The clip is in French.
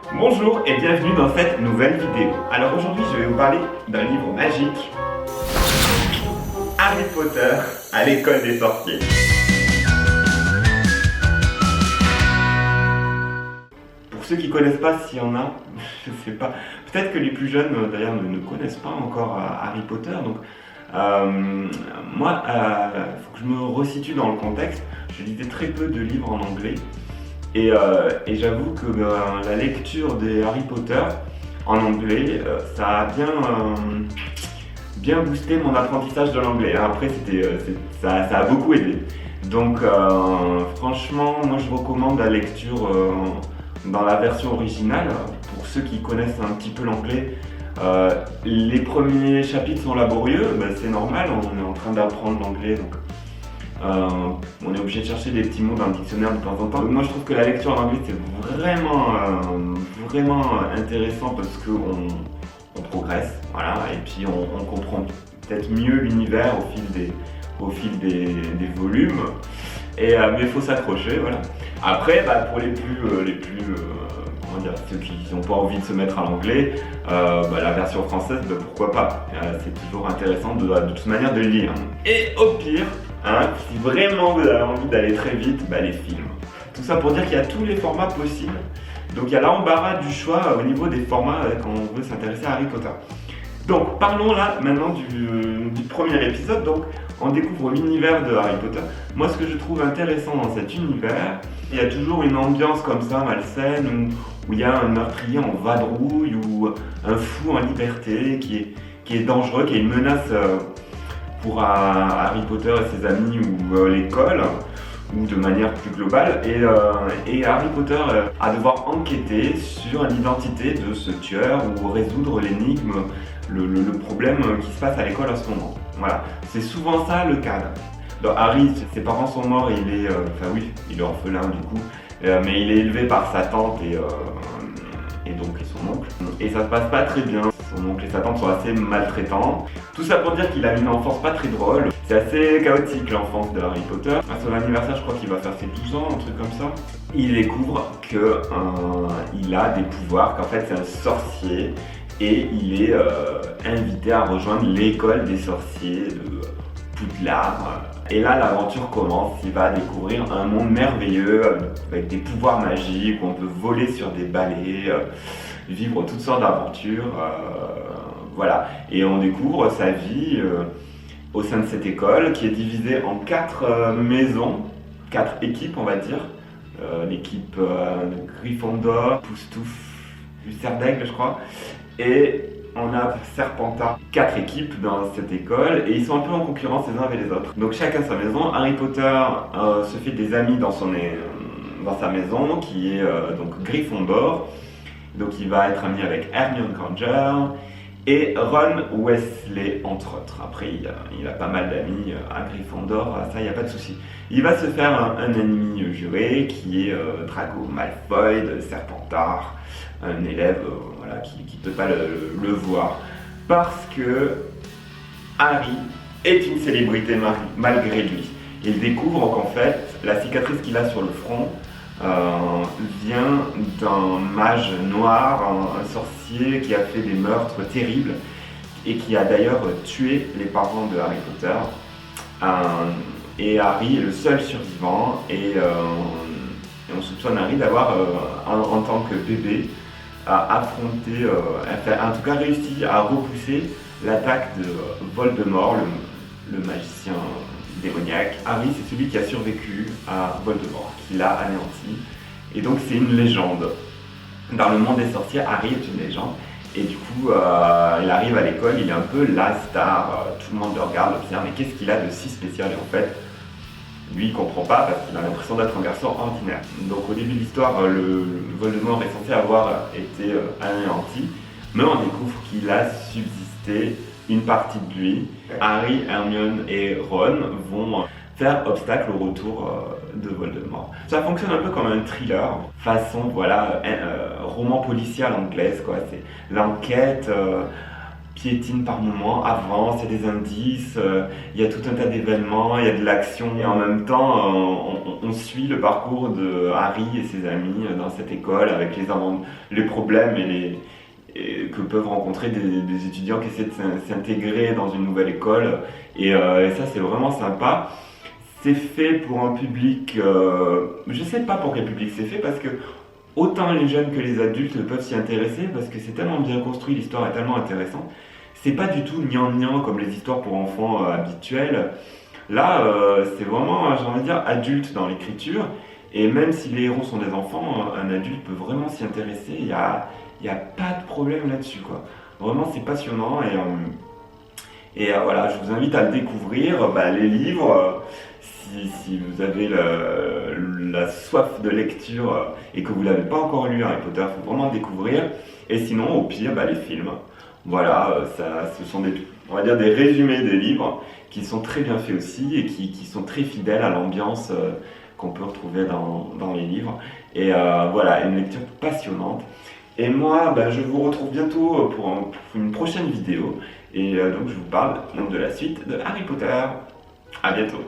Bonjour et bienvenue dans cette nouvelle vidéo. Alors aujourd'hui je vais vous parler d'un livre magique, Harry Potter à l'école des sorciers. Pour ceux qui ne connaissent pas, s'il y en a, je sais pas, peut-être que les plus jeunes d'ailleurs ne connaissent pas encore Harry Potter, donc moi, faut que je me resitue dans le contexte. Je lisais très peu de livres en anglais. Et j'avoue que la lecture des Harry Potter en anglais, ça a bien boosté mon apprentissage de l'anglais. Après, ça a beaucoup aidé. Donc, franchement, moi je recommande la lecture dans la version originale. Pour ceux qui connaissent un petit peu l'anglais, les premiers chapitres sont laborieux, c'est normal, on est en train d'apprendre l'anglais. Donc, on est obligé de chercher des petits mots dans le dictionnaire de temps en temps. Moi je trouve que la lecture en anglais c'est vraiment intéressant parce qu'on progresse, voilà, et puis on comprend peut-être mieux l'univers au fil des volumes. Mais il faut s'accrocher, voilà. Après, pour les plus comment dire, ceux qui n'ont pas envie de se mettre à l'anglais, la version française, pourquoi pas. C'est toujours intéressant de toute manière de le lire. Et au pire, si vraiment vous avez envie d'aller très vite, les films. Tout ça pour dire qu'il y a tous les formats possibles. Donc il y a l'embarras du choix au niveau des formats quand on veut s'intéresser à Harry Potter. Donc parlons là maintenant du premier épisode. Donc on découvre l'univers de Harry Potter. Moi ce que je trouve intéressant dans cet univers, il y a toujours une ambiance comme ça malsaine où il y a un meurtrier en vadrouille ou un fou en liberté qui est dangereux, qui est une menace pour Harry Potter et ses amis ou l'école, ou de manière plus globale, et Harry Potter a devoir enquêter sur l'identité de ce tueur ou résoudre l'énigme, le problème qui se passe à l'école à ce moment. Voilà, c'est souvent ça le cadre. Donc, Harry, ses parents sont morts et il est orphelin du coup, mais il est élevé par sa tante et donc son oncle. Et ça se passe pas très bien. Son oncle et sa tante sont assez maltraitants. Tout ça pour dire qu'il a une enfance pas très drôle. C'est assez chaotique l'enfance de Harry Potter. À son anniversaire, je crois qu'il va faire ses 12 ans, un truc comme ça. Il découvre qu'il a des pouvoirs, qu'en fait c'est un sorcier. Et il est invité à rejoindre l'école des sorciers de Poudlard. Et là, l'aventure commence. Il va découvrir un monde merveilleux avec des pouvoirs magiques où on peut voler sur des balais, vivre toutes sortes d'aventures. Voilà. Et on découvre sa vie au sein de cette école qui est divisée en 4 maisons, 4 équipes, on va dire. L'équipe Gryffondor, Poustouf, Lucerdaigle, je crois. Et on a Serpentard, 4 équipes dans cette école et ils sont un peu en concurrence les uns avec les autres. Donc chacun sa maison. Harry Potter se fait des amis dans sa maison qui est donc Gryffondor. Donc il va être ami avec Hermione Granger et Ron Weasley entre autres. Après il a pas mal d'amis à Gryffondor, ça il n'y a pas de souci. Il va se faire un ennemi juré qui est Draco Malfoy de Serpentard, un élève qui ne peut pas le voir parce que Harry est une célébrité malgré lui. Il découvre qu'en fait la cicatrice qu'il a sur le front vient d'un mage noir, un sorcier qui a fait des meurtres terribles et qui a d'ailleurs tué les parents de Harry Potter. Et Harry est le seul survivant et on soupçonne Harry d'avoir, en tant que bébé, affronté, en tout cas réussi à repousser l'attaque de Voldemort, le magicien démoniaque. Harry, c'est celui qui a survécu à Voldemort, qui l'a anéanti. Et donc c'est une légende. Dans le monde des sorciers, Harry est une légende. Et du coup, il arrive à l'école, il est un peu la star. Tout le monde le regarde, observe, mais qu'est-ce qu'il a de si spécial? Et en fait, lui, il comprend pas parce qu'il a l'impression d'être un garçon ordinaire. Donc au début de l'histoire, le Voldemort est censé avoir été anéanti, mais on découvre qu'il a subsisté une partie de lui. Harry, Hermione et Ron vont faire obstacle au retour de Voldemort. Ça fonctionne un peu comme un thriller, façon roman policier à l'anglaise, quoi. C'est l'enquête, piétine par moments, avance, il y a des indices, il y a tout un tas d'événements, il y a de l'action. Et en même temps, on suit le parcours de Harry et ses amis dans cette école avec les problèmes que peuvent rencontrer des étudiants qui essaient de s'intégrer dans une nouvelle école. Et ça, c'est vraiment sympa. C'est fait pour un public, je sais pas pour quel public c'est fait, parce que autant les jeunes que les adultes peuvent s'y intéresser, parce que c'est tellement bien construit, l'histoire est tellement intéressante. C'est pas du tout gnangnan comme les histoires pour enfants habituelles. Là, c'est vraiment, j'ai envie de dire, adulte dans l'écriture. Et même si les héros sont des enfants, un adulte peut vraiment s'y intéresser. Il y a pas de problème là-dessus, quoi. Vraiment, c'est passionnant. Et voilà, je vous invite à le découvrir. Les livres, si vous avez la soif de lecture et que vous ne l'avez pas encore lu, Harry Potter, il faut vraiment le découvrir. Et sinon, au pire, les films. Voilà, ce sont on va dire des résumés des livres qui sont très bien faits aussi et qui sont très fidèles à l'ambiance qu'on peut retrouver dans les livres. Et voilà, une lecture passionnante. Et moi, je vous retrouve bientôt pour une prochaine vidéo. Et donc je vous parle de la suite de Harry Potter. À bientôt.